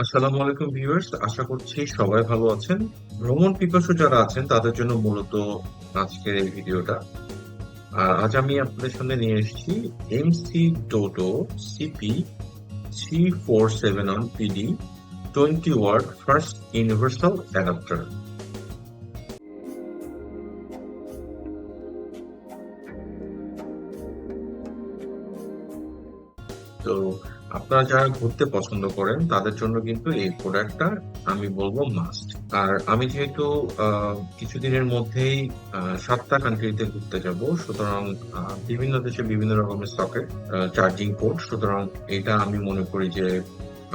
আসসালামু আলাইকুম ভিউয়ার্স, আশা করছি সবাই ভালো আছেন। ভ্রমণ পিপাসু যারা আছেন তাদের জন্য মূলত আজকের এই ভিডিওটা। আর আজ আমি আপনাদের সামনে নিয়ে এসেছি Mcdodo CP 347 PD 20 watt first universal adapter. তো আপনারা যারা ঘুরতে পছন্দ করেন তাদের জন্য কিন্তু এই প্রোডাক্টটা আমি বলবো মাস্ট। আর আমি যেহেতু কিছুদিনের মধ্যেই 7টা কান্ট্রিতে ঘুরতে যাব, সুতরাং বিভিন্ন দেশে বিভিন্ন রকমের সকেট চার্জিং পোর্ট, সুতরাং এটা আমি মনে করি যে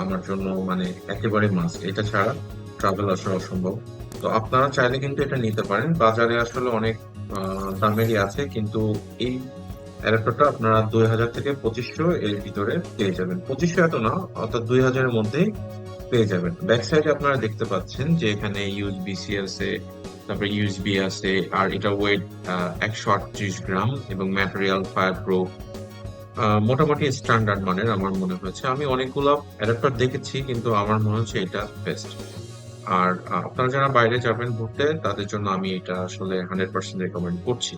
আমার জন্য মানে একেবারে মাস্ট। এটা ছাড়া ট্রাভেল আসলে অসম্ভব। তো আপনারা চাইলে কিন্তু এটা নিতে পারেন, বাজারে আসলে অনেক দামেরই আছে, কিন্তু এই অ্যাডাপ্টারটা আপনারা 2000 থেকে 2500 এর ভিতরে পেয়ে যাবেন। 2500 এত না, অর্থাৎ 2000 এর মধ্যেই পেয়ে যাবেন। ব্যাক সাইডে আপনারা দেখতে পাচ্ছেন যে এখানে ইউএসবি সি আছে, তারপরে ইউএসবি আছে, আর এটা ওয়েট 138 গ্রাম এবং ম্যাটেরিয়াল ফায়ার প্রুফ, মোটামুটি স্ট্যান্ডার্ড মানের আমার মনে হয়েছে। আমি অনেকগুলো অ্যাডাপ্টার দেখেছি, কিন্তু আমার মনে হচ্ছে এটা বেস্ট। আর আপনারা যারা বাইরে যাবেন ঘুরতে তাদের জন্য আমি এটা আসলে 100% রেকমেন্ড করছি।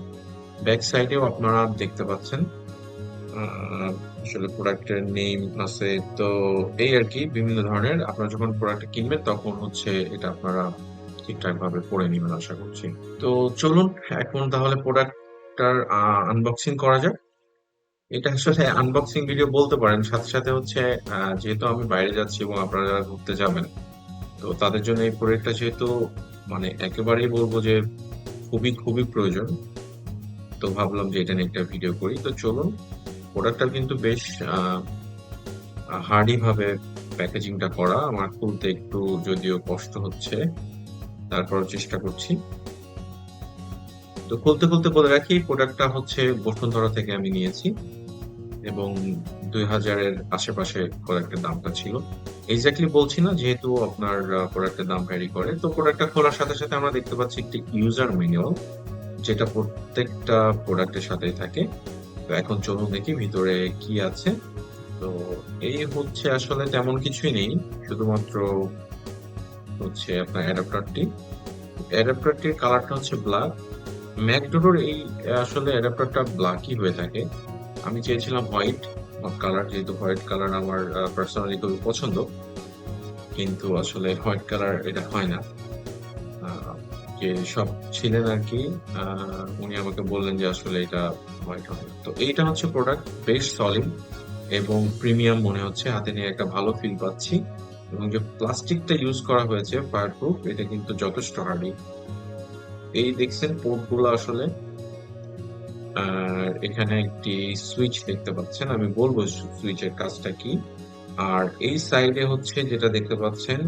ব্যাক সাইডেও আপনারা দেখতে পাচ্ছেন আসলে প্রোডাক্টের নেম আছে। তো এই আর কি, বিভিন্ন ধরনের আপনারা যখন প্রোডাক্ট কিনবেন তখন হচ্ছে এটা আপনারা ঠিকঠাক ভাবে পড়ে নেবেন আশা করছি। তো চলুন এখন তাহলে প্রোডাক্টটার আনবক্সিং করা যাক। এটা আসলে আনবক্সিং ভিডিও বলতে পারেন, সাথে সাথে হচ্ছে যেহেতু আমি বাইরে যাচ্ছি এবং আপনারা যারা ঘুরতে যাবেন, তো তাদের জন্য এই প্রোডাক্টটা যেহেতু মানে একেবারেই বলবো যে খুবই খুবই প্রয়োজন, তো ভাবলাম যে এটা নিয়ে একটা ভিডিও করি। তো চলুন, প্রোডাক্টটা কিন্তু বেশ হার্ডি ভাবে প্যাকেজিংটা করা, আমার খুলতে একটু যদিও কষ্ট হচ্ছে, তারপর চেষ্টা করছি। তো খুলতে খুলতে বলে রাখি, প্রোডাক্টটা হচ্ছে বসুন্ধরা থেকে আমি নিয়েছি এবং 2000-এর আশেপাশে প্রোডাক্টের দামটা ছিল। এক্স্যাক্টলি বলছি না, যেহেতু আপনার প্রোডাক্টের দাম ভ্যারি করে। তো প্রোডাক্টটা খোলার সাথে সাথে আমরা দেখতে পাচ্ছি একটি ইউজার ম্যানুয়াল, যেটা প্রত্যেকটা প্রোডাক্টের সাথেই থাকে। তো এখন চলুন দেখি ভিতরে কি আছে। তো এই হচ্ছে, আসলে তেমন কিছুই নেই, শুধুমাত্র হচ্ছে আপনার অ্যাডাপ্টারটির কালারটা হচ্ছে ব্ল্যাক। ম্যাকডোডোর এই আসলে অ্যাডাপ্টারটা ব্ল্যাকই হয়ে থাকে। আমি চেয়েছিলাম হোয়াইট কালার, যেহেতু হোয়াইট কালার আমার পার্সোনালি খুবই পছন্দ, কিন্তু আসলে হোয়াইট কালার এটা হয় না। আহ, যে সব ছিলেন আর কি, উনি আমাকে বললেন যে আসলে এটা হোয়াইট হয় না। তো এইটা হচ্ছে প্রোডাক্ট, বেশ সলিড এবং প্রিমিয়াম মনে হচ্ছে, হাতে নিয়ে একটা ভালো ফিল পাচ্ছি। এবং যে প্লাস্টিকটা ইউজ করা হয়েছে ফায়ারপ্রুফ, এটা কিন্তু যথেষ্ট হার্ডি। এই দেখছেন পোর্ট গুলো আসলে, আর এখানে একটি সুইচ দেখতে পাচ্ছেন, আমি বলবো সুইচের কাজটা কি। আর এই সাইডে হচ্ছে যেটা দেখতে পাচ্ছেন,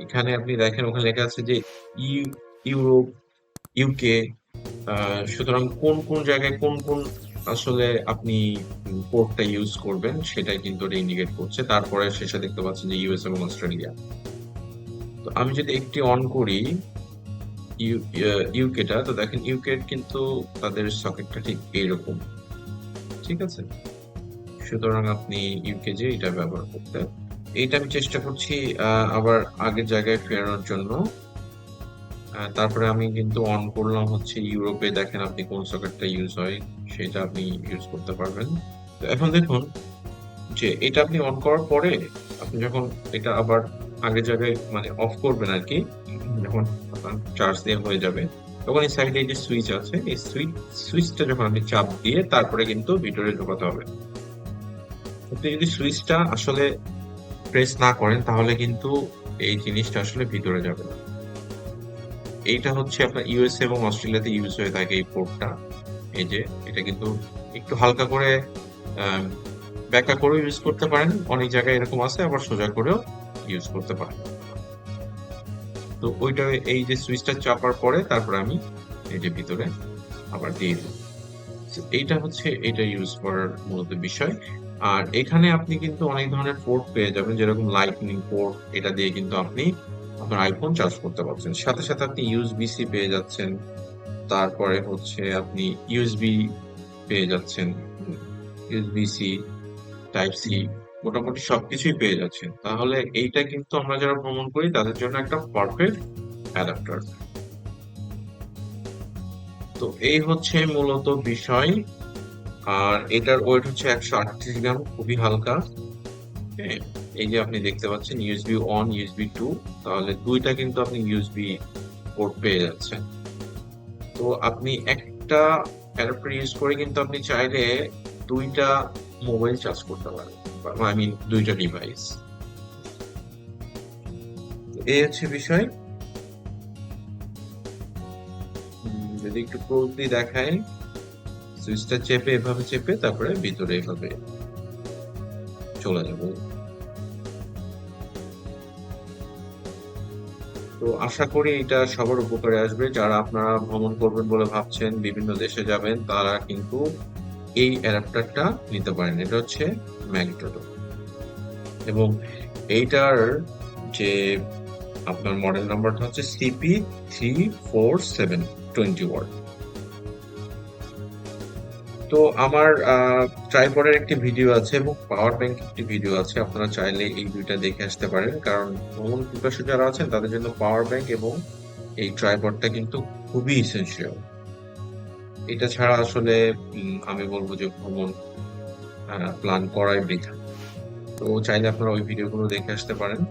এখানে আপনি দেখেন ওখানে লেখা আছে যে ইউরোপ, ইউকে। সুতরাং কোন কোন জায়গায় কোন কোন আসলে আপনি পোর্টটা ইউজ করবেন সেটাই কিন্তু এটা ইন্ডিকেট করছে। তারপরে শেষে দেখতে পাচ্ছেন যে ইউএস এবং অস্ট্রেলিয়া। তো আমি যদি একটি অন করি ইউকেটা, তো দেখেন ইউকে কিন্তু তাদের সকেটটা ঠিক এইরকম, ঠিক আছে। সুতরাং আপনি ইউকে যে এটা ব্যবহার করতে, এইটা আমি চেষ্টা করছি আবার আগের জায়গায় ফেরানোর জন্য। তারপরে আমি কিন্তু অন করলাম হচ্ছে ইউরোপে, দেখেন আপনি কোন সকেটটা ইউজ হয় সেটা আপনি ইউজ করতে পারবেন। তো এখন দেখুন যে এটা আপনি অন করার পরে আপনি যখন এটা আবার আগের জায়গায় মানে অফ করবেন আর কি, যখন আপনার চার্জ দিয়ে হয়ে যাবে, তখন এই সাইডে যে সুইচ আছে, এই সুইচটা যখন আপনি চাপ দিয়ে তারপরে কিন্তু ভিতরে ঢোকাতে হবে। আপনি যদি সুইচটা আসলে প্রেস না করেন তাহলে কিন্তু এই জিনিসটা আসলে ভিতরে যাবে না। এইটা হচ্ছে আপনার ইউএসএ এবং অস্ট্রেলিয়াতে ইউজ হয়ে থাকে এই পোর্টটা। এই যে এটা কিন্তু একটু হালকা করে ব্যাকা করেও ইউজ করতে পারেন, অনেক জায়গায় এরকম আছে, আবার সোজা করেও ইউজ করতে পারেন। তো ওইটা, এই যে সুইচটা চাপার পরে তারপরে আমি এই যে ভিতরে আবার দিয়ে দিই। এইটা হচ্ছে এটা ইউজ করার মূলত বিষয়। আর এখানে আপনি কিন্তু অনেক ধরনের পোর্ট পেয়ে যাবেন, যেরকম লাইটনিং পোর্ট, এটা দিয়ে কিন্তু আপনি আপনার আইফোন চার্জ করতে পারছেন। সাথে সাথে আপনি ইউএসবি সি পেয়ে যাচ্ছেন, তারপরে হচ্ছে আপনি ইউএসবি পেয়ে যাচ্ছেন, ইউএসবি সি, টাইপ সি, মোটামুটি সবকিছুই পেয়ে যাচ্ছেন। তাহলে এইটা কিন্তু আমরা যারা ভ্রমণ করি তাদের জন্য একটা পারফেক্ট অ্যাডাপ্টার। তো এই হচ্ছে মূলত বিষয়। আর এটার ওয়েট হচ্ছে 138 গ্রাম, খুবই হালকা। হ্যাঁ, এই যে আপনি দেখতে পাচ্ছেন ইউএসবি অন, ইউএসবি টু, তাহলে দুইটা কিন্তু আপনি ইউএসবি পোর্ট পেয়ে যাচ্ছেন। তো আপনি একটা অ্যাডাপ্টার ইউজ করে কিন্তু আপনি চাইলে দুইটা মোবাইল চার্জ করতে পারেন, আই মিন দুইটা ডিভাইস। এই হচ্ছে বিষয়। যদি একটু ক্লোজলি দেখায়, সুইচটা চেপে এভাবে চেপে তারপরে ভিতরে এভাবে চলে যাবে। তো আশা করি এটা সবার উপকারে আসবে। যারা আপনারা ভ্রমণ করবেন বলে ভাবছেন, বিভিন্ন দেশে যাবেন, তারা কিন্তু এই অ্যাডাপ্টারটা নিতে পারেন। এটা হচ্ছে ম্যাকডোডো, এবং এইটার যে আপনার মডেল নাম্বারটা হচ্ছে CP3470 ওয়াট। তো আমার ট্রাইপডের একটি ভিডিও আছে এবং পাওয়ার ব্যাংক একটি ভিডিও আছে, আপনারা চাইলে এই দুইটা দেখে আসতে পারেন। কারণ ভ্রমণ পিপাসু যারা আছেন তাদের জন্য পাওয়ার ব্যাংক এবং এই ট্রাইপডটা কিন্তু খুবই ইসেনশিয়াল। এটা ছাড়া আসলে আমি বলবো যে ভ্রমণ প্ল্যান করাই বৃথা। তো চাইলে আপনারা ওই ভিডিওগুলো দেখে আসতে পারেন।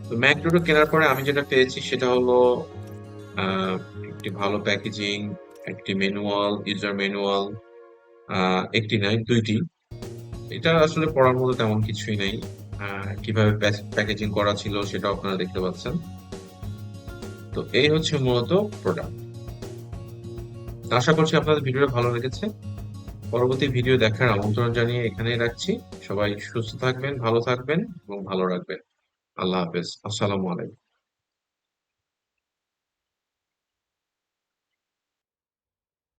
তো ম্যাকডোডো কেনার পরে আমি যেটা পেয়েছি সেটা হলো আহ, একটি ভালো প্যাকেজিং, একটি ম্যানুয়াল, ইউজার ম্যানুয়াল, একটি নাই দুইটি। এটা আসলে পড়ার মতো তেমন কিছুই নেই। কিভাবে প্যাকেজিং করা ছিল সেটাও আপনারা দেখতে পাচ্ছেন। তো এই হচ্ছে মূলত প্রোডাক্ট। আশা করছি আপনাদের ভিডিওটা ভালো লেগেছে। পরবর্তী ভিডিও দেখার আমন্ত্রণ জানিয়ে এখানেই রাখছি। সবাই সুস্থ থাকবেন, ভালো থাকবেন এবং ভালো রাখবেন। আল্লাহ হাফেজ। আসসালামু আলাইকুম।